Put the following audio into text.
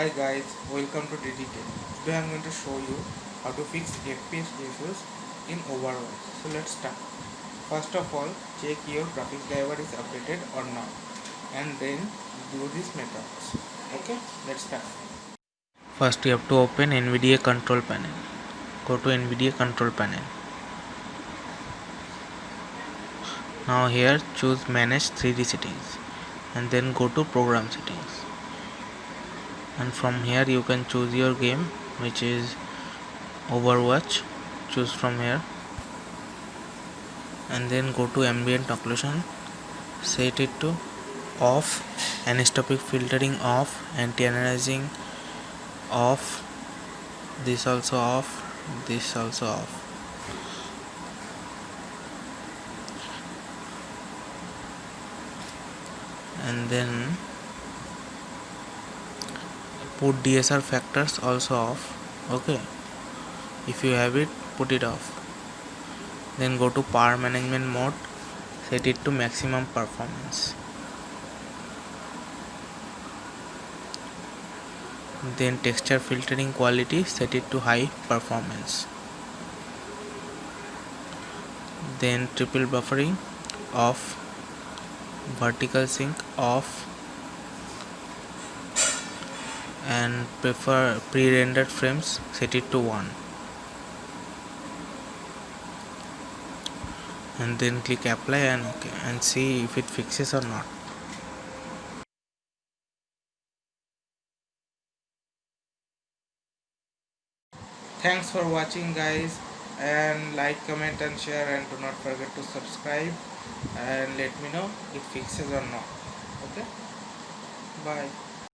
Hi guys, welcome to DDK. Today I'm going to show you how to fix FPS issues in Overwatch. So let's start. First of all, check your graphics driver is updated or not, and then do these methods. Okay, let's start. First, you have to open NVIDIA control panel. Go to NVIDIA control panel. Now here choose manage 3D settings and then go to program settings. And from here you can choose your game, which is Overwatch. Choose from here and then go to ambient occlusion, set it to off, anistopic filtering off, anti-aliasing off, this also off, this also off. And then put DSR factors also off. Okay, if you have it, put it off. Then go to power management mode, set it to maximum performance. Then texture filtering quality, set it to high performance. Then triple buffering off, vertical sync off, and prefer pre-rendered frames, set it to 1, and then click apply and OK, and see if it fixes or not. Thanks for watching guys, and like, comment and share, and do not forget to subscribe and let me know if it fixes or not. Okay, bye.